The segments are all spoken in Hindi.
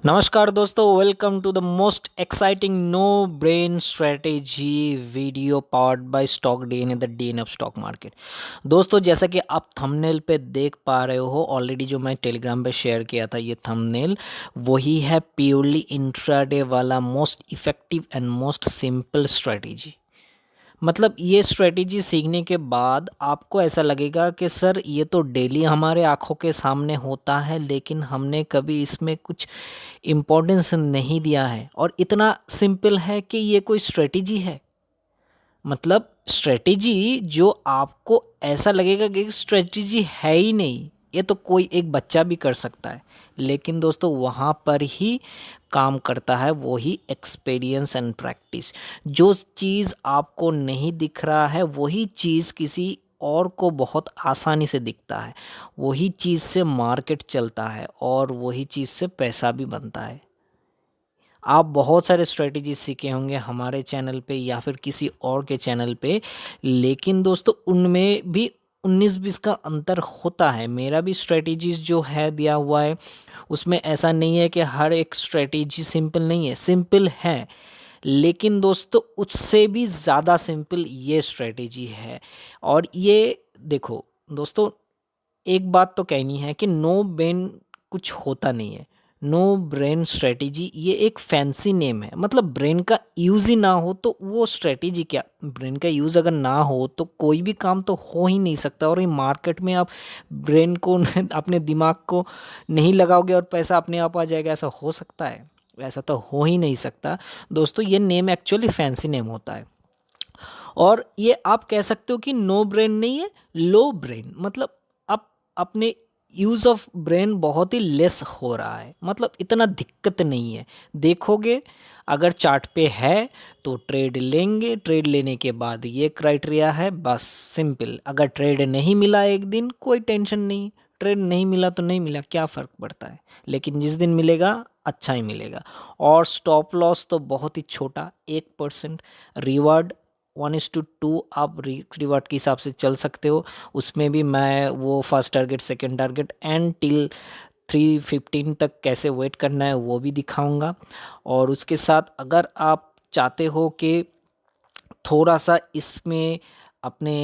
नमस्कार दोस्तों, welcome to the most exciting no brain strategy video powered by stock DNA the DNA of stock market. दोस्तों, जैसा कि आप थंबनेल पे देख पा रहे हो ऑलरेडी, जो मैं टेलीग्राम पे शेयर किया था, ये थंबनेल वही है प्योरली इंट्राडे वाला most effective and most simple strategy. मतलब ये स्ट्रेटेजी सीखने के बाद आपको ऐसा लगेगा कि सर ये तो डेली हमारे आंखों के सामने होता है, लेकिन हमने कभी इसमें कुछ इम्पोर्टेंस नहीं दिया है, और इतना सिंपल है कि ये कोई स्ट्रेटेजी है। मतलब स्ट्रेटेजी जो आपको ऐसा लगेगा कि स्ट्रेटेजी है ही नहीं, ये तो कोई एक बच्चा भी कर सकता है, लेकिन दोस्तों वहाँ पर ही काम करता है वही एक्सपीरियंस एंड प्रैक्टिस। जो चीज़ आपको नहीं दिख रहा है वही चीज़ किसी और को बहुत आसानी से दिखता है, वही चीज़ से मार्केट चलता है और वही चीज़ से पैसा भी बनता है। आप बहुत सारे स्ट्रेटजी सीखे होंगे हमारे चैनल पे या फिर किसी और के चैनल पे, लेकिन दोस्तों उनमें भी 19-20 का अंतर होता है। मेरा भी स्ट्रेटजीज जो है दिया हुआ है, उसमें ऐसा नहीं है कि हर एक स्ट्रेटजी सिंपल नहीं है, सिंपल है, लेकिन दोस्तों उससे भी ज़्यादा सिंपल ये स्ट्रेटजी है। और ये देखो दोस्तों, एक बात तो कहनी है कि नो ब्रेन कुछ होता नहीं है। नो ब्रेन स्ट्रेटेजी ये एक फैंसी नेम है। मतलब ब्रेन का यूज़ ही ना हो तो वो स्ट्रेटेजी क्या। ब्रेन का यूज़ अगर ना हो तो कोई भी काम तो हो ही नहीं सकता। और ये मार्केट में आप ब्रेन को अपने दिमाग को नहीं लगाओगे और पैसा अपने आप आ जाएगा, ऐसा हो सकता है? ऐसा तो हो ही नहीं सकता। दोस्तों ये नेम एक्चुअली फैंसी नेम होता है। और ये आप कह सकते हो कि नो ब्रेन नहीं है, लो ब्रेन। मतलब आप अपने यूज़ ऑफ ब्रेन बहुत ही लेस हो रहा है, मतलब इतना दिक्कत नहीं है। देखोगे अगर चार्ट पे है तो ट्रेड लेंगे, ट्रेड लेने के बाद ये क्राइटेरिया है, बस सिंपल। अगर ट्रेड नहीं मिला एक दिन कोई टेंशन नहीं, ट्रेड नहीं मिला तो नहीं मिला, क्या फ़र्क पड़ता है। लेकिन जिस दिन मिलेगा अच्छा ही मिलेगा। और स्टॉप लॉस तो बहुत ही छोटा, 1%। रिवार्ड 1:2 आप रिवार्ड के हिसाब से चल सकते हो। उसमें भी मैं वो first target, second target and till 3:15 तक कैसे वेट करना है वो भी दिखाऊंगा। और उसके साथ अगर आप चाहते हो कि थोड़ा सा इसमें अपने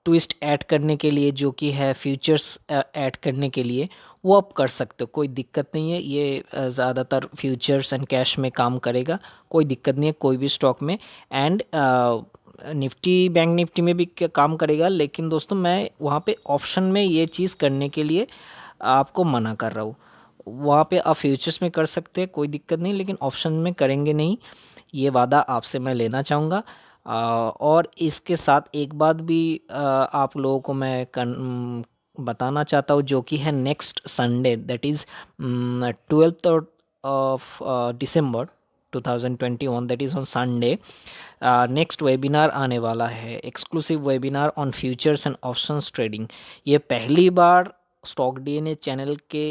ट्विस्ट ऐड करने के लिए, जो कि है फ्यूचर्स ऐड करने के लिए, वो आप कर सकते हो, कोई दिक्कत नहीं है। ये ज़्यादातर फ्यूचर्स एंड कैश में काम करेगा, कोई दिक्कत नहीं है कोई भी स्टॉक में। एंड निफ्टी, बैंक निफ्टी में भी काम करेगा। लेकिन दोस्तों मैं वहाँ पे ऑप्शन में ये चीज़ करने के लिए आपको मना कर रहा हूँ। वहाँ पे आप फ्यूचर्स में कर सकते हैं, कोई दिक्कत नहीं, लेकिन ऑप्शन में करेंगे नहीं, ये वादा आपसे मैं लेना चाहूँगा। और इसके साथ एक बात भी आप लोगों को मैं बताना चाहता हूँ, जो कि है next Sunday, that is 12th of December 2021, that is on Sunday. Next webinar आने वाला है, exclusive webinar on futures and options trading. ये पहली बार स्टॉक डीएनए चैनल के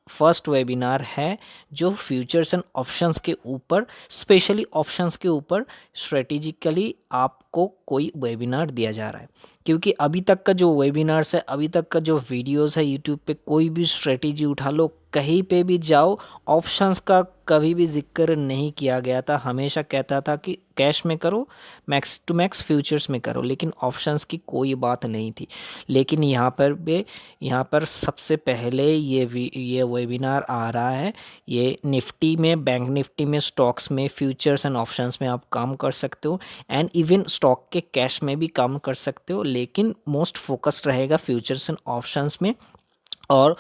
फर्स्ट वेबिनार है जो फ्यूचर्स एंड ऑप्शंस के ऊपर, स्पेशली ऑप्शंस के ऊपर स्ट्रेटेजिकली आपको कोई वेबिनार दिया जा रहा है। क्योंकि अभी तक का जो वेबिनार्स है, अभी तक का जो वीडियोस है यूट्यूब पे, कोई भी स्ट्रेटेजी उठा लो, कहीं पे भी जाओ, ऑप्शंस का कभी भी जिक्र नहीं किया गया था। हमेशा कहता था कि कैश में करो, मैक्स टू मैक्स फ्यूचर्स में करो, लेकिन ऑप्शंस की कोई बात नहीं थी। लेकिन यहाँ पर सबसे पहले ये वेबिनार आ रहा है। ये निफ्टी में, बैंक निफ्टी में, स्टॉक्स में, फ्यूचर्स एंड ऑप्शंस में आप काम कर सकते हो, एंड इवन स्टॉक के कैश में भी काम कर सकते हो, लेकिन मोस्ट फोकस्ड रहेगा फ्यूचर्स एंड ऑप्शंस में। और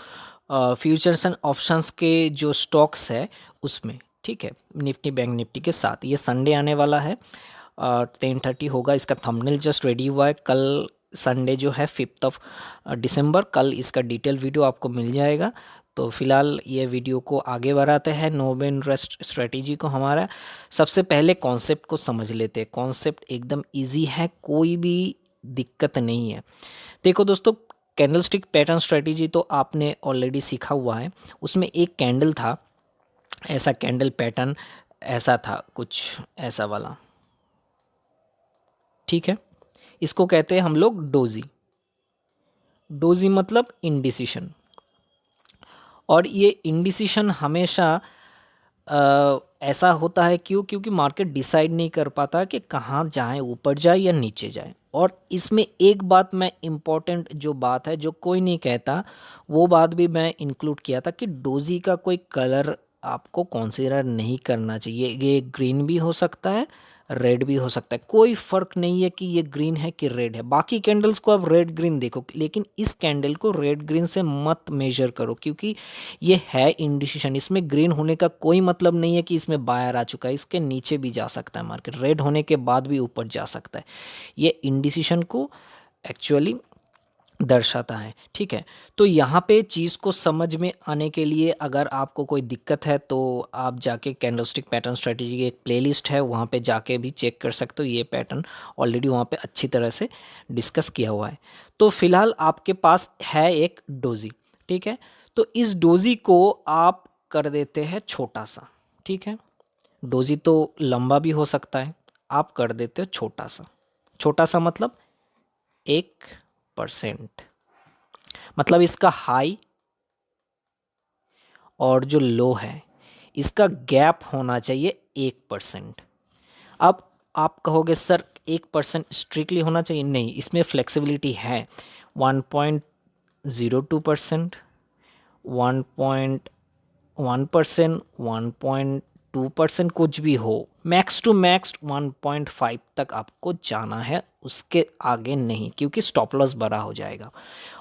फ्यूचर्स एंड ऑप्शंस के जो स्टॉक्स है उसमें, ठीक है, निफ्टी बैंक निफ्टी के साथ। ये संडे आने वाला है, 10:30 होगा। इसका थंबनेल जस्ट रेडी हुआ है। कल संडे जो है 5th ऑफ दिसंबर, कल इसका डिटेल वीडियो आपको मिल जाएगा। तो फिलहाल ये वीडियो को आगे बढ़ाते हैं, नो ब्रेन स्ट्रेटेजी को। हमारा सबसे पहले कॉन्सेप्ट को समझ लेते हैं। कॉन्सेप्ट एकदम इजी है, कोई भी दिक्कत नहीं है। देखो दोस्तों, कैंडलस्टिक पैटर्न स्ट्रेटेजी तो आपने ऑलरेडी सीखा हुआ है। उसमें एक कैंडल था, ऐसा कैंडल पैटर्न ऐसा था, कुछ ऐसा वाला, ठीक है। इसको कहते हैं हम लोग डोजी। डोजी मतलब इनडिसीशन। और ये इंडिसिशन हमेशा ऐसा होता है क्यों? क्योंकि मार्केट डिसाइड नहीं कर पाता कि कहाँ जाए, ऊपर जाए या नीचे जाए। और इसमें एक बात मैं इम्पॉर्टेंट जो बात है जो कोई नहीं कहता, वो बात भी मैं इंक्लूड किया था कि डोजी का कोई कलर आपको कंसीडर नहीं करना चाहिए। ये ग्रीन भी हो सकता है, रेड भी हो सकता है, कोई फ़र्क नहीं है कि ये ग्रीन है कि रेड है। बाकी कैंडल्स को आप रेड ग्रीन देखो, लेकिन इस कैंडल को रेड ग्रीन से मत मेजर करो, क्योंकि ये है इंडिसिशन। इसमें ग्रीन होने का कोई मतलब नहीं है कि इसमें बायर आ चुका है, इसके नीचे भी जा सकता है मार्केट, रेड होने के बाद भी ऊपर जा सकता है। ये इंडिसिशन को एक्चुअली दर्शाता है। ठीक है, तो यहाँ पे चीज़ को समझ में आने के लिए अगर आपको कोई दिक्कत है तो आप जाके कैंडलस्टिक पैटर्न स्ट्रेटेजी की एक प्लेलिस्ट है, वहाँ पे जाके भी चेक कर सकते हो। ये पैटर्न ऑलरेडी वहाँ पे अच्छी तरह से डिस्कस किया हुआ है। तो फिलहाल आपके पास है एक डोजी। ठीक है, तो इस डोजी को आप कर देते हैं छोटा सा। ठीक है, डोजी तो लंबा भी हो सकता है, आप कर देते हो छोटा सा। छोटा सा मतलब 1%। मतलब इसका हाई और जो लो है इसका गैप होना चाहिए 1%। अब आप कहोगे सर 1% स्ट्रिक्टली होना चाहिए? नहीं, इसमें फ्लेक्सिबिलिटी है। 1.02%, 1.1%, 1.2%, कुछ भी हो, मैक्स टू मैक्स 1.5 तक आपको जाना है, उसके आगे नहीं, क्योंकि स्टॉप लॉस बड़ा हो जाएगा।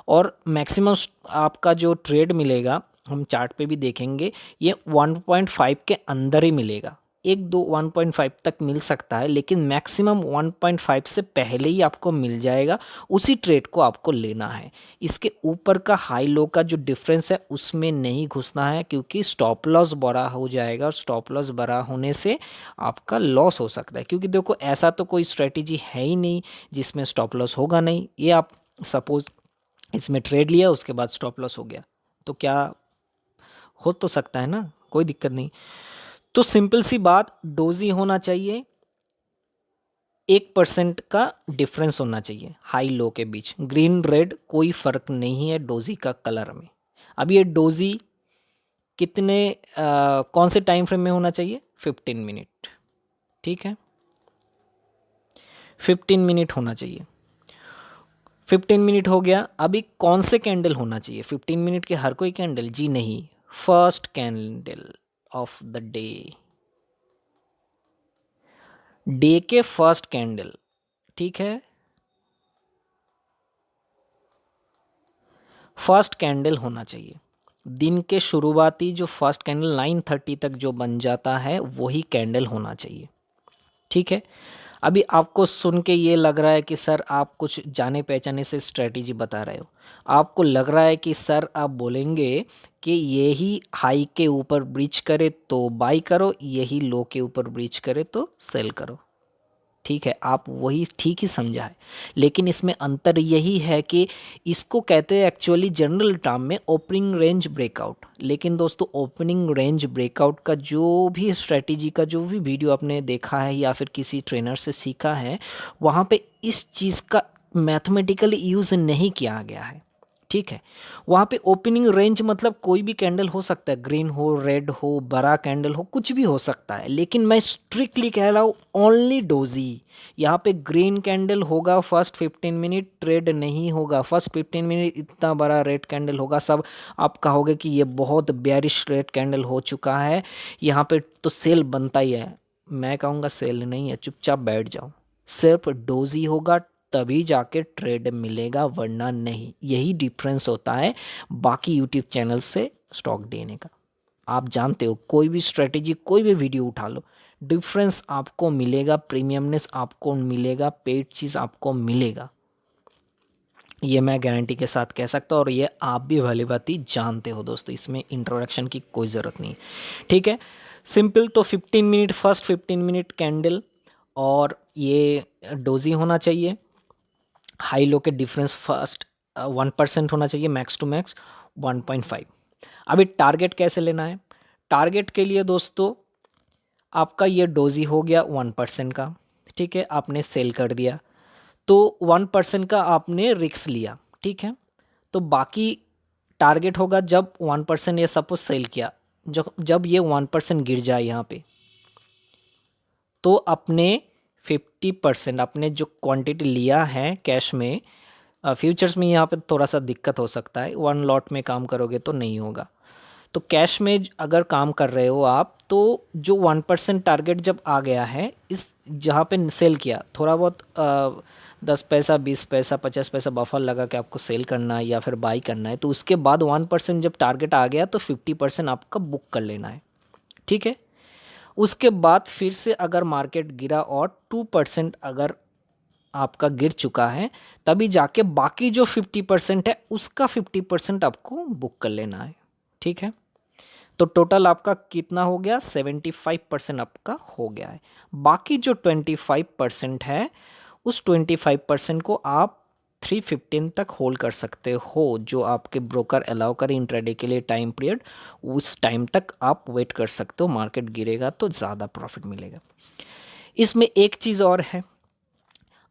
और मैक्सिमम आपका जो ट्रेड मिलेगा, हम चार्ट पे भी देखेंगे, ये 1.5 के अंदर ही मिलेगा। एक दो 1.5 तक मिल सकता है, लेकिन मैक्सिमम 1.5 से पहले ही आपको मिल जाएगा। उसी ट्रेड को आपको लेना है। इसके ऊपर का हाई लो का जो डिफरेंस है उसमें नहीं घुसना है, क्योंकि स्टॉप लॉस बड़ा हो जाएगा और स्टॉप लॉस बड़ा होने से आपका लॉस हो सकता है। क्योंकि देखो, ऐसा तो कोई स्ट्रेटेजी है ही नहीं जिसमें स्टॉप लॉस होगा नहीं। ये आप सपोज इसमें ट्रेड लिया, उसके बाद स्टॉप लॉस हो गया, तो क्या हो तो सकता है ना, कोई दिक्कत नहीं। तो सिंपल सी बात, डोजी होना चाहिए, 1% का डिफरेंस होना चाहिए हाई लो के बीच। ग्रीन रेड कोई फर्क नहीं है डोजी का कलर में। अब ये डोजी कितने कौन से टाइम फ्रेम में होना चाहिए? 15 मिनट। ठीक है, 15 मिनट होना चाहिए। 15 मिनट हो गया। अभी कौन से कैंडल होना चाहिए? 15 मिनट के हर कोई कैंडल? जी नहीं, first candle of the day, day के फर्स्ट कैंडल। ठीक है, फर्स्ट कैंडल होना चाहिए। दिन के शुरुआती जो फर्स्ट कैंडल 9:30 तक जो बन जाता है वही कैंडल होना चाहिए। ठीक है, अभी आपको सुन के ये लग रहा है कि सर आप कुछ जाने पहचाने से स्ट्रेटेजी बता रहे हो। आपको लग रहा है कि सर आप बोलेंगे कि यही हाई के ऊपर ब्रीच करे तो बाई करो, यही लो के ऊपर ब्रीच करे तो सेल करो। ठीक है, आप वही ठीक ही समझा है, लेकिन इसमें अंतर यही है कि इसको कहते हैं एक्चुअली जनरल टर्म में ओपनिंग रेंज ब्रेकआउट। लेकिन दोस्तों, ओपनिंग रेंज ब्रेकआउट का जो भी स्ट्रेटेजी का जो भी वीडियो आपने देखा है या फिर किसी ट्रेनर से सीखा है, वहाँ पे इस चीज़ का मैथमेटिकली यूज़ नहीं किया गया है। ठीक है, वहाँ पे ओपनिंग रेंज मतलब कोई भी कैंडल हो सकता है, ग्रीन हो, रेड हो, बड़ा कैंडल हो, कुछ भी हो सकता है। लेकिन मैं स्ट्रिक्टली कह रहा हूँ ओनली डोजी। यहाँ पे ग्रीन कैंडल होगा, फर्स्ट 15 मिनट ट्रेड नहीं होगा। फर्स्ट 15 मिनट इतना बड़ा रेड कैंडल होगा, सब आप कहोगे कि ये बहुत बेयरिश रेड कैंडल हो चुका है, यहाँ पे तो सेल बनता ही है। मैं कहूँगा सेल नहीं है, चुपचाप बैठ जाओ। सिर्फ डोजी होगा तभी जाके ट्रेड मिलेगा, वरना नहीं। यही डिफरेंस होता है बाकी यूट्यूब चैनल से स्टॉक देने का। आप जानते हो, कोई भी स्ट्रेटेजी, कोई भी वीडियो उठा लो, डिफरेंस आपको मिलेगा, प्रीमियमनेस आपको मिलेगा, पेड चीज़ आपको मिलेगा। ये मैं गारंटी के साथ कह सकता हूँ, और ये आप भी भली भांति जानते हो दोस्तों, इसमें इंट्रोडक्शन की कोई ज़रूरत नहीं। ठीक है, सिंपल। तो 15 मिनट, फर्स्ट 15 मिनट कैंडल, और ये डोजी होना चाहिए। हाई लो के डिफरेंस फर्स्ट 1% होना चाहिए, मैक्स टू मैक्स 1.5। अभी टारगेट कैसे लेना है? टारगेट के लिए दोस्तों, आपका ये डोजी हो गया 1% का। ठीक है, आपने सेल कर दिया, तो 1% का आपने रिक्स लिया। ठीक है, तो बाकी टारगेट होगा जब 1% ये सपोज सेल किया, जब ये 1% गिर जाए यहाँ पे, तो अपने 50% अपने जो क्वांटिटी लिया है कैश में, फ्यूचर्स में यहाँ पे थोड़ा सा दिक्कत हो सकता है, वन लॉट में काम करोगे तो नहीं होगा। तो कैश में अगर काम कर रहे हो आप, तो जो 1% टारगेट जब आ गया है, इस जहाँ पे सेल किया, थोड़ा बहुत 10 पैसा 20 पैसा 50 पैसा बफर लगा के आपको सेल करना है या फिर बाई करना है, तो उसके बाद 1% जब टारगेट आ गया तो 50% आपका बुक कर लेना है। ठीक है, उसके बाद फिर से अगर मार्केट गिरा और 2% अगर आपका गिर चुका है, तभी जाके बाकी जो 50% है उसका 50% आपको बुक कर लेना है। ठीक है, तो टोटल आपका कितना हो गया, 75% आपका हो गया है। बाकी जो 25% है, उस 25% को आप 315 तक होल्ड कर सकते हो, जो आपके ब्रोकर अलाउ करें इंट्राडे के लिए टाइम पीरियड, उस टाइम तक आप वेट कर सकते हो। मार्केट गिरेगा तो ज़्यादा प्रॉफिट मिलेगा। इसमें एक चीज़ और है,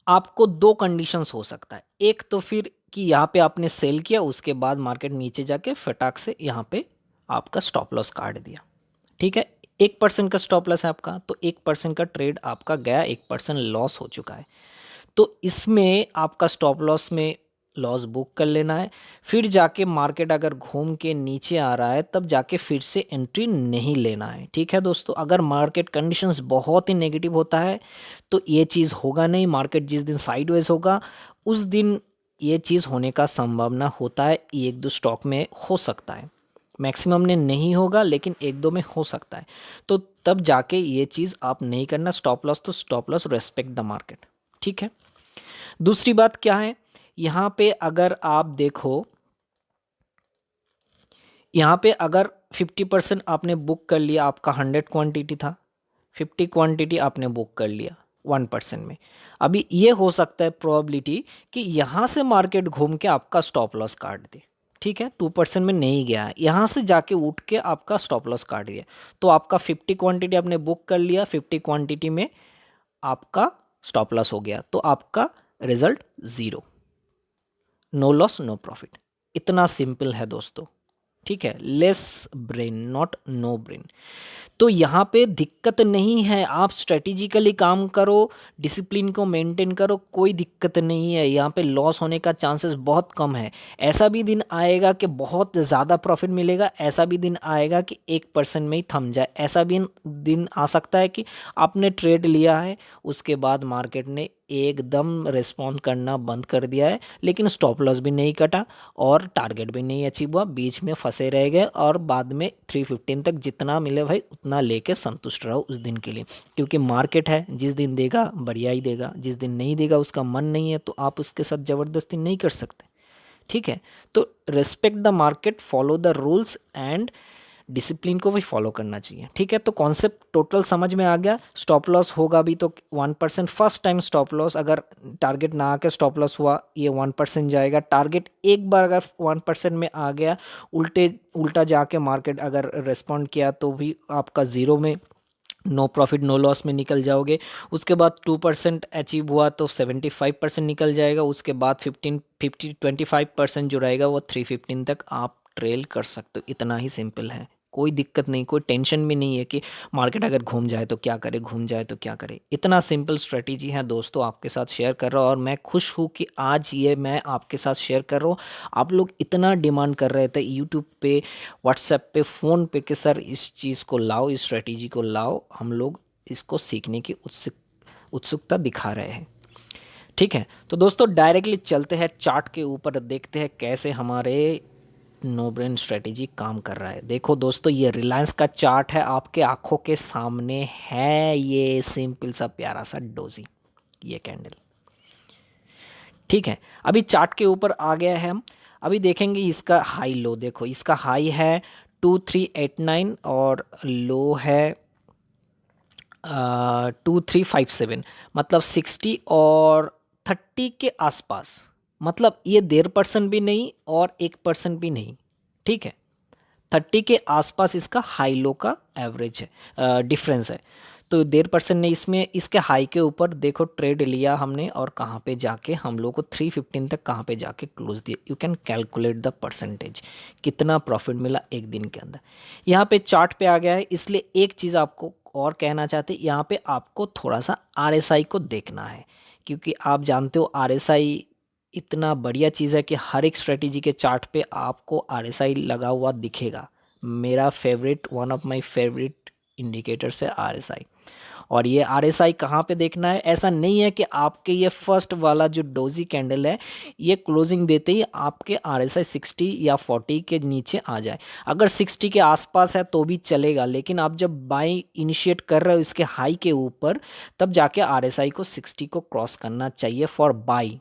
आपको दो कंडीशंस हो सकता है। एक तो फिर कि यहाँ पे आपने सेल किया, उसके बाद मार्केट नीचे जाके फटाक से यहाँ पे आपका स्टॉप लॉस काट दिया। ठीक है, 1% का स्टॉप लॉस है आपका, तो 1% का ट्रेड आपका गया, 1% लॉस हो चुका है। तो इसमें आपका स्टॉप लॉस में लॉस बुक कर लेना है। फिर जाके मार्केट अगर घूम के नीचे आ रहा है, तब जाके फिर से एंट्री नहीं लेना है। ठीक है दोस्तों, अगर मार्केट कंडीशंस बहुत ही नेगेटिव होता है तो ये चीज़ होगा नहीं। मार्केट जिस दिन साइडवेज होगा उस दिन ये चीज़ होने का संभावना होता है, एक दो स्टॉक में हो सकता है, मैक्सिमम में नहीं होगा लेकिन एक दो में हो सकता है। तो तब जाके ये चीज़ आप नहीं करना। स्टॉप लॉस तो stop loss, respect the market. ठीक है, दूसरी बात क्या है, यहाँ पे अगर आप देखो, यहाँ पे अगर 50% आपने बुक कर लिया, आपका 100 क्वांटिटी था, 50 क्वांटिटी आपने बुक कर लिया 1% में। अभी ये हो सकता है प्रोबेबिलिटी कि यहाँ से मार्केट घूम के आपका स्टॉप लॉस काट दे। ठीक है, 2% में नहीं गया है, यहाँ से जाके उठ के आपका स्टॉप लॉस काट दिया, तो आपका 50 क्वांटिटी आपने बुक कर लिया, 50 क्वांटिटी में आपका स्टॉप लॉस हो गया, तो आपका result zero, no loss no profit. इतना सिंपल है दोस्तों। ठीक है, less brain not no brain. तो यहाँ पे दिक्कत नहीं है, आप स्ट्रेटेजिकली काम करो, डिसिप्लिन को मेंटेन करो, कोई दिक्कत नहीं है। यहाँ पे लॉस होने का चांसेस बहुत कम है। ऐसा भी दिन आएगा कि बहुत ज़्यादा प्रॉफिट मिलेगा, ऐसा भी दिन आएगा कि 1% में ही थम जाए, ऐसा भी दिन आ सकता है कि आपने ट्रेड लिया है, उसके बाद मार्केट ने एकदम रिस्पॉन्ड करना बंद कर दिया है, लेकिन स्टॉप लॉस भी नहीं कटा और टारगेट भी नहीं अचीव हुआ, बीच में फंसे रह गए और बाद में 315 तक जितना मिले भाई उतना लेके संतुष्ट रहो उस दिन के लिए। क्योंकि मार्केट है, जिस दिन देगा बढ़िया ही देगा, जिस दिन नहीं देगा उसका मन नहीं है तो आप उसके साथ ज़बरदस्ती नहीं कर सकते। ठीक है, तो respect the market, follow the rules and discipline को भी फॉलो करना चाहिए। ठीक है, तो कॉन्सेप्ट टोटल समझ में आ गया। स्टॉप लॉस होगा भी तो 1%, फर्स्ट टाइम स्टॉप लॉस, अगर टारगेट ना आके स्टॉप लॉस हुआ, ये 1% जाएगा। टारगेट एक बार अगर 1% में आ गया, उल्टा जाके मार्केट अगर रिस्पॉन्ड किया तो भी आपका ज़ीरो में, नो प्रॉफिट नो लॉस में निकल जाओगे। उसके बाद 2% अचीव हुआ तो 75% निकल जाएगा। उसके बाद 25% जो रहेगा वो 315 तक आप ट्रेल कर सकते हो। इतना ही सिंपल है, कोई दिक्कत नहीं, कोई टेंशन भी नहीं है कि मार्केट अगर घूम जाए तो क्या करे, घूम जाए तो क्या करे। इतना सिंपल स्ट्रेटेजी है दोस्तों, आपके साथ शेयर कर रहा हूँ और मैं खुश हूँ कि आज ये मैं आपके साथ शेयर कर रहा हूँ। आप लोग इतना डिमांड कर रहे थे यूट्यूब पे, व्हाट्सएप पे, फ़ोन पे कि सर इस चीज़ को लाओ, इस स्ट्रेटेजी को लाओ। हम लोग इसको सीखने की उत्सुकता दिखा रहे हैं। ठीक है, तो दोस्तों डायरेक्टली चलते हैं चार्ट के ऊपर, देखते हैं कैसे हमारे नो ब्रेन स्ट्रेटेजी काम कर रहा है। देखो दोस्तों, ये रिलायंस का चार्ट है, आपके आंखों के सामने है, ये सिंपल सा प्यारा सा डोजी, ये कैंडल। ठीक है, अभी चार्ट के ऊपर आ गया है हम। अभी देखेंगे इसका हाई लो, देखो इसका हाई है 2389 और लो है 2357, मतलब 60 और 30 के आसपास। मतलब ये 1.5% भी नहीं और 1% भी नहीं। ठीक है, 30 के आसपास इसका हाई लो का एवरेज है, डिफरेंस है। तो 1.5% ने इसमें इसके हाई के ऊपर देखो ट्रेड लिया हमने, और कहाँ पे जाके हम लोग को 315 तक कहाँ पे जाके क्लोज दिया। You can calculate the percentage, कितना प्रॉफिट मिला एक दिन के अंदर। यहाँ पे चार्ट पे आ गया है, इसलिए एक चीज़ आपको और कहना चाहते, यहाँ पे आपको थोड़ा सा RSI को देखना है, क्योंकि आप जानते हो RSI इतना बढ़िया चीज़ है कि हर एक स्ट्रेटेजी के चार्ट पे आपको RSI लगा हुआ दिखेगा। मेरा favourite, one of my favourite indicators है RSI। और ये RSI कहाँ पे देखना है, ऐसा नहीं है कि आपके ये फर्स्ट वाला जो डोजी कैंडल है ये क्लोजिंग देते ही आपके RSI 60 या 40 के नीचे आ जाए। अगर 60 के आसपास है तो भी चलेगा, लेकिन आप जब बाई इनिशिएट कर रहे हो इसके हाई के ऊपर, तब जाके RSI को 60 को क्रॉस करना चाहिए फॉर बाई।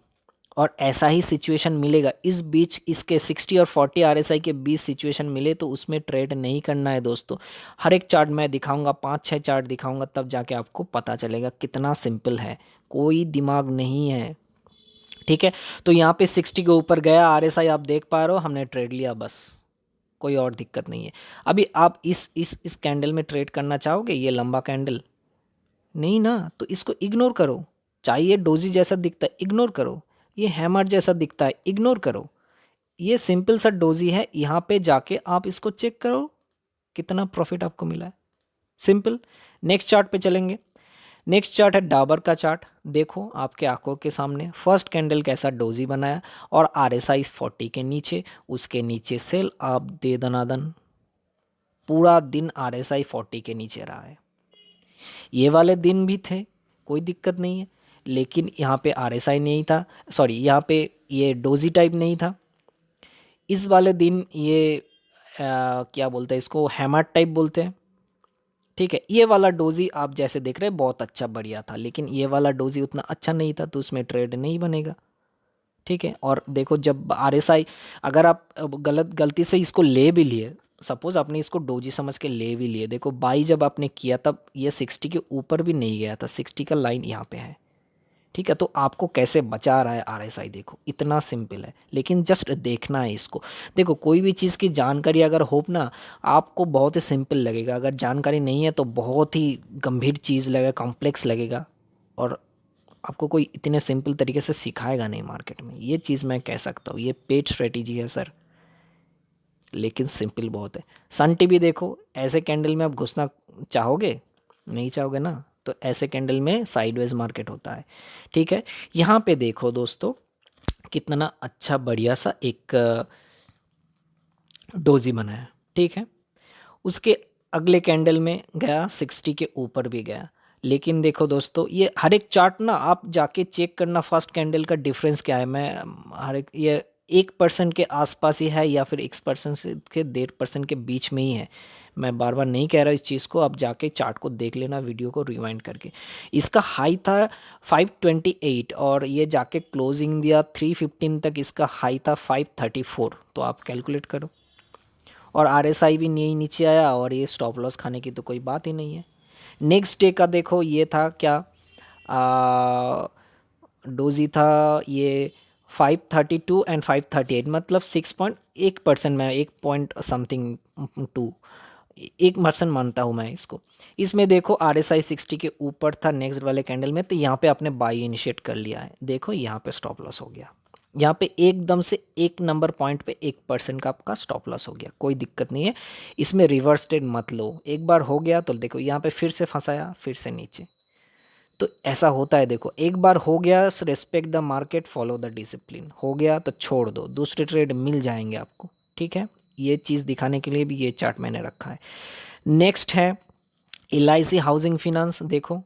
और ऐसा ही सिचुएशन मिलेगा इस बीच, इसके 60 और 40 RSI के बीच सिचुएशन मिले तो उसमें ट्रेड नहीं करना है दोस्तों। हर एक चार्ट मैं दिखाऊंगा, 5-6 चार्ट दिखाऊंगा, तब जाके आपको पता चलेगा कितना सिंपल है, कोई दिमाग नहीं है। ठीक है, तो यहाँ पे 60 के ऊपर गया RSI, आप देख पा रहे हो, हमने ट्रेड लिया बस, कोई और दिक्कत नहीं है। अभी आप इस कैंडल में ट्रेड करना चाहोगे, ये लंबा कैंडल नहीं ना, तो इसको इग्नोर करो। चाहे ये डोजी जैसा दिखता है इग्नोर करो, ये हैमर जैसा दिखता है इग्नोर करो, ये सिंपल सा डोजी है। यहाँ पे जाके आप इसको चेक करो कितना प्रॉफिट आपको मिला है, सिंपल। नेक्स्ट चार्ट पे चलेंगे। नेक्स्ट चार्ट है डाबर का चार्ट। देखो आपके आंखों के सामने फर्स्ट कैंडल कैसा डोजी बनाया, और RSI 40 के नीचे, उसके नीचे सेल आप दे दनादन, पूरा दिन RSI 40 के नीचे रहा है। ये वाले दिन भी थे, कोई दिक्कत नहीं है, लेकिन यहाँ पे RSI नहीं था, सॉरी यहाँ पे ये डोजी टाइप नहीं था। इस वाले दिन ये क्या बोलते हैं इसको, हैमर टाइप बोलते हैं। ठीक है, ये वाला डोजी आप जैसे देख रहे हैं बहुत अच्छा बढ़िया था, लेकिन ये वाला डोजी उतना अच्छा नहीं था, तो उसमें ट्रेड नहीं बनेगा। ठीक है, और देखो जब RSI, अगर आप गलती से इसको ले भी लिए, सपोज आपने इसको डोजी समझ के ले भी लिए, देखो बाई जब आपने किया तब ये 60 के ऊपर भी नहीं गया था, 60 का लाइन यहाँ पे है। ठीक है, तो आपको कैसे बचा रहा है RSI, देखो इतना सिंपल है, लेकिन जस्ट देखना है इसको। देखो कोई भी चीज़ की जानकारी अगर हो ना, आपको बहुत ही सिंपल लगेगा, अगर जानकारी नहीं है तो बहुत ही गंभीर चीज़ लगेगा, कॉम्प्लेक्स लगेगा, और आपको कोई इतने सिंपल तरीके से सिखाएगा नहीं मार्केट में। ये चीज़ मैं कह सकता हूँ, ये पेड स्ट्रेटेजी है सर, लेकिन सिंपल बहुत है। सन टीवी देखो, ऐसे कैंडल में आप घुसना चाहोगे, नहीं चाहोगे ना, तो ऐसे कैंडल में साइडवेज मार्केट होता है। ठीक है, यहाँ पे देखो दोस्तों कितना अच्छा बढ़िया सा एक डोजी बना है। ठीक है, उसके अगले कैंडल में गया 60 के ऊपर भी गया, लेकिन देखो दोस्तों ये हर एक चार्ट ना आप जाके चेक करना फर्स्ट कैंडल का डिफरेंस क्या है। मैं हर एक ये 1% के आसपास ही है, या फिर 1% से के 1.5% के बीच में ही है। मैं बार बार नहीं कह रहा इस चीज़ को, आप जाके चार्ट को देख लेना वीडियो को रिवाइंड करके। इसका हाई था 528 और ये जाके क्लोजिंग दिया 315 तक, इसका हाई था 534, तो आप कैलकुलेट करो। और RSI भी यही नीचे आया, और ये स्टॉप लॉस खाने की तो कोई बात ही नहीं है। नेक्स्ट डे का देखो, ये था क्या, डोजी था ये 532 एंड 538, मतलब 6.1% में, 1 समथिंग 2, 1% मानता हूँ मैं इसको। इसमें देखो RSI 60 के ऊपर था नेक्स्ट वाले कैंडल में, तो यहाँ पे आपने बाई इनिशिएट कर लिया है, देखो यहाँ पे स्टॉप लॉस हो गया, यहाँ पे एकदम से 1 नंबर पॉइंट पे 1% का आपका स्टॉप लॉस हो गया, कोई दिक्कत नहीं है। इसमें रिवर्स ट्रेड मत लो, एक बार हो गया तो देखो यहाँ पे फिर से फंसाया, फिर से नीचे, तो ऐसा होता है। देखो एक बार हो गया, respect the market, follow the discipline, हो गया तो छोड़ दो, दूसरे ट्रेड मिल जाएंगे आपको। ठीक है, ये चीज़ दिखाने के लिए भी ये चार्ट मैंने रखा है। नेक्स्ट है LIC हाउसिंग फिनांस। देखो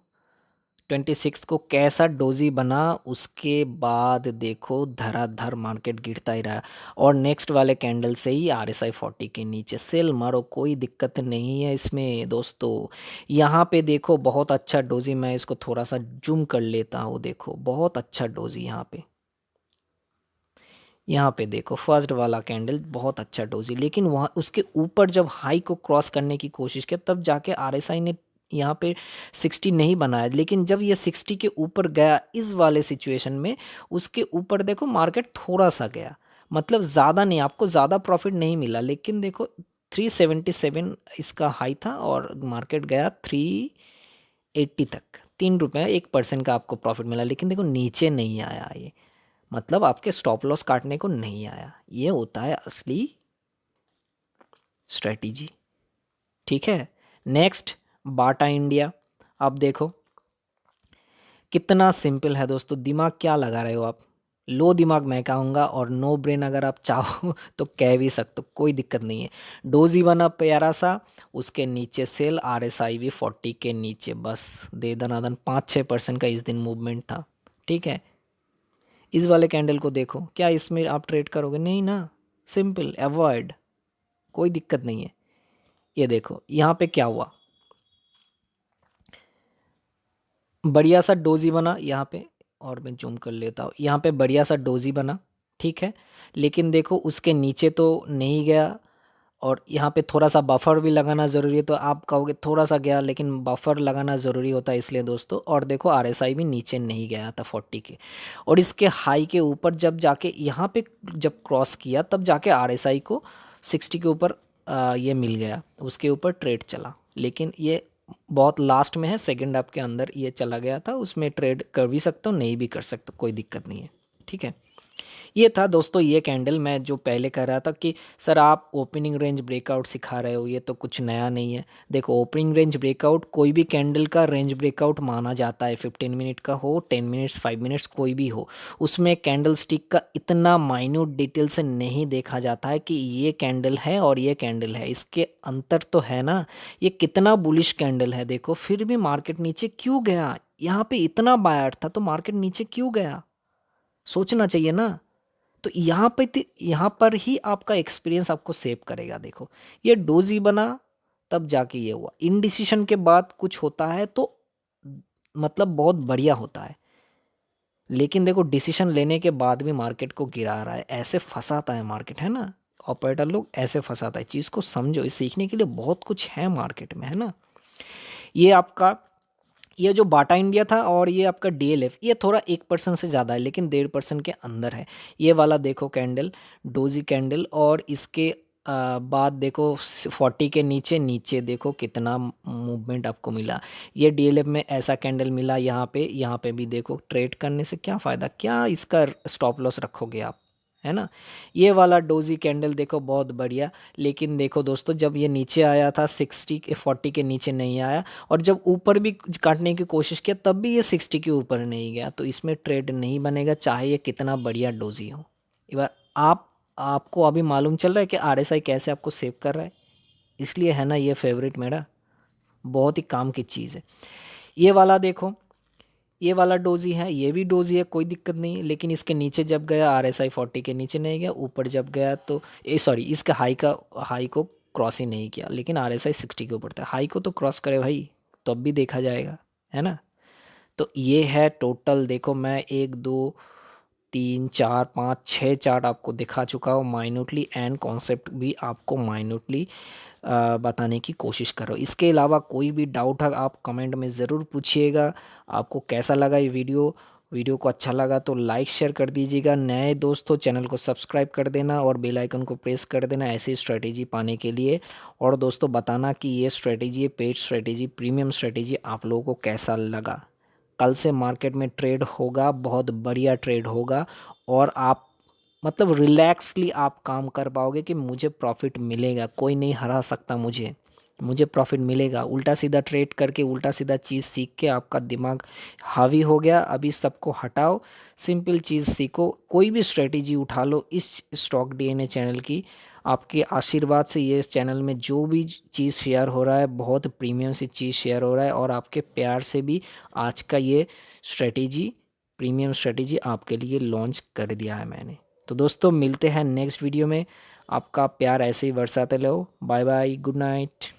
26 को कैसा डोजी बना, उसके बाद देखो धराधर मार्केट गिरता ही रहा, और नेक्स्ट वाले कैंडल से ही RSI 40 के नीचे सेल मारो, कोई दिक्कत नहीं है इसमें दोस्तों। यहाँ पे देखो बहुत अच्छा डोजी, मैं इसको थोड़ा सा जूम कर लेता हूँ, देखो बहुत अच्छा डोजी यहाँ पे। यहाँ पे देखो फर्स्ट वाला कैंडल बहुत अच्छा डोजी, लेकिन वहाँ उसके ऊपर जब हाई को क्रॉस करने की कोशिश किया, तब जाके RSI ने यहाँ पे 60 नहीं बनाया, लेकिन जब ये 60 के ऊपर गया इस वाले सिचुएशन में, उसके ऊपर देखो मार्केट थोड़ा सा गया, मतलब ज़्यादा नहीं, आपको ज़्यादा प्रॉफिट नहीं मिला, लेकिन देखो 377 इसका हाई था और मार्केट गया 3 80 तक, 3 रुपये 1% का आपको प्रॉफिट मिला, लेकिन देखो नीचे नहीं आया ये, मतलब आपके स्टॉप लॉस काटने को नहीं आया। ये होता है असली स्ट्रेटजी। ठीक है। Next, Bata India. अब देखो कितना सिंपल है दोस्तों, दिमाग क्या लगा रहे हो आप। लो दिमाग मैं कहूँगा, और नो ब्रेन अगर आप चाहो तो कह भी सकते हो, कोई दिक्कत नहीं है। डोजी बना प्यारा सा, उसके नीचे सेल, RSI भी 40 के नीचे, बस दे दनादन 5-6% का इस दिन मूवमेंट था। ठीक है। इस वाले कैंडल को देखो, क्या इसमें आप ट्रेड करोगे? नहीं ना, सिंपल अवॉइड, कोई दिक्कत नहीं है। ये देखो यहाँ पे क्या हुआ, बढ़िया सा डोजी बना यहाँ पे, और मैं जूम कर लेता हूँ, यहाँ पे बढ़िया सा डोजी बना। ठीक है। लेकिन देखो उसके नीचे तो नहीं गया, और यहाँ पे थोड़ा सा बफर भी लगाना ज़रूरी है, तो आप कहोगे थोड़ा सा गया, लेकिन बफर लगाना ज़रूरी होता है इसलिए दोस्तों। और देखो RSI भी नीचे नहीं गया था 40 के, और इसके हाई के ऊपर जब जाके यहाँ पे जब क्रॉस किया, तब जाके RSI को 60 के ऊपर ये मिल गया, उसके ऊपर ट्रेड चला। लेकिन ये बहुत लास्ट में है, सेकंड हाफ के अंदर ये चला गया था, उसमें ट्रेड कर भी सकते हो नहीं भी कर सकते, कोई दिक्कत नहीं है। ठीक है। ये था दोस्तों ये कैंडल, मैं जो पहले कह रहा था कि सर आप ओपनिंग रेंज ब्रेकआउट सिखा रहे हो, ये तो कुछ नया नहीं है। देखो ओपनिंग रेंज ब्रेकआउट कोई भी कैंडल का रेंज ब्रेकआउट माना जाता है, 15 मिनट का हो, 10 मिनट्स, 5 मिनट्स, कोई भी हो। उसमें कैंडल स्टिक का इतना माइन्यूट डिटेल से नहीं देखा जाता है कि ये कैंडल है और ये कैंडल है, इसके अंतर तो है ना। ये कितना बुलिश कैंडल है देखो, फिर भी मार्केट नीचे क्यों गया? यहाँ पे इतना बायर था तो मार्केट नीचे क्यों गया, सोचना चाहिए ना। तो यहाँ पर ही आपका एक्सपीरियंस आपको सेव करेगा। देखो ये डोजी बना, तब जाके ये हुआ। इनडिसीशन के बाद कुछ होता है तो मतलब बहुत बढ़िया होता है, लेकिन देखो डिसीजन लेने के बाद भी मार्केट को गिरा रहा है, ऐसे फंसाता है मार्केट, है ना। ऑपरेटर लोग ऐसे फंसाता है, चीज़ को समझो, इस सीखने के लिए बहुत कुछ है मार्केट में, है ना। ये आपका, ये जो बाटा इंडिया था और ये आपका DLF, ये थोड़ा 1% से ज़्यादा है, लेकिन 1.5% के अंदर है। ये वाला देखो कैंडल, डोजी कैंडल, और इसके बाद देखो 40 के नीचे, नीचे देखो कितना मूवमेंट आपको मिला। ये DLF में ऐसा कैंडल मिला, यहाँ पे भी देखो, ट्रेड करने से क्या फ़ायदा, क्या इसका स्टॉप लॉस रखोगे आप, है ना। ये वाला डोजी कैंडल देखो बहुत बढ़िया, लेकिन देखो दोस्तों जब ये नीचे आया था 60 के, 40 के नीचे नहीं आया, और जब ऊपर भी काटने की कोशिश किया तब भी ये 60 के ऊपर नहीं गया, तो इसमें ट्रेड नहीं बनेगा, चाहे ये कितना बढ़िया डोजी हो। एक बार आपको अभी मालूम चल रहा है कि RSI कैसे आपको सेव कर रहा है, इसलिए है ना ये फेवरेट मेरा, बहुत ही काम की चीज़ है। ये वाला देखो, ये वाला डोजी है, ये भी डोजी है, कोई दिक्कत नहीं है, लेकिन इसके नीचे जब गया RSI 40 के नीचे नहीं गया, ऊपर जब गया तो सॉरी, इसके हाई को क्रॉस ही नहीं किया, लेकिन RSI 60 के ऊपर था। हाई को तो क्रॉस करे भाई, तब भी देखा जाएगा, है ना। तो ये है टोटल, देखो मैं 1 2 3 4 5 6 चार्ट आपको दिखा चुका हूँ माइन्यूटली, एंड कॉन्सेप्ट भी आपको माइन्यूटली बताने की कोशिश करो। इसके अलावा कोई भी डाउट है आप कमेंट में ज़रूर पूछिएगा। आपको कैसा लगा ये वीडियो को अच्छा लगा तो लाइक शेयर कर दीजिएगा। नए दोस्तों चैनल को सब्सक्राइब कर देना और बेल आइकन को प्रेस कर देना ऐसी स्ट्रेटेजी पाने के लिए। और दोस्तों बताना कि ये स्ट्रेटेजी, ये पेड स्ट्रेटेजी, प्रीमियम स्ट्रेटेजी आप लोगों को कैसा लगा। कल से मार्केट में ट्रेड होगा, बहुत बढ़िया ट्रेड होगा, और आप मतलब रिलैक्सली आप काम कर पाओगे कि मुझे प्रॉफिट मिलेगा, कोई नहीं हरा सकता मुझे प्रॉफिट मिलेगा। उल्टा सीधा ट्रेड करके, उल्टा सीधा चीज़ सीख के आपका दिमाग हावी हो गया, अभी सबको हटाओ, सिंपल चीज़ सीखो, कोई भी स्ट्रेटेजी उठा लो इस स्टॉक DNA चैनल की। आपके आशीर्वाद से ये चैनल में जो भी चीज़ शेयर हो रहा है, बहुत प्रीमियम सी चीज़ शेयर हो रहा है, और आपके प्यार से भी आज का ये स्ट्रेटेजी, प्रीमियम स्ट्रेटेजी आपके लिए लॉन्च कर दिया है मैंने। तो दोस्तों मिलते हैं नेक्स्ट वीडियो में, आपका प्यार ऐसे ही बरसाते रहो। Bye bye, good night.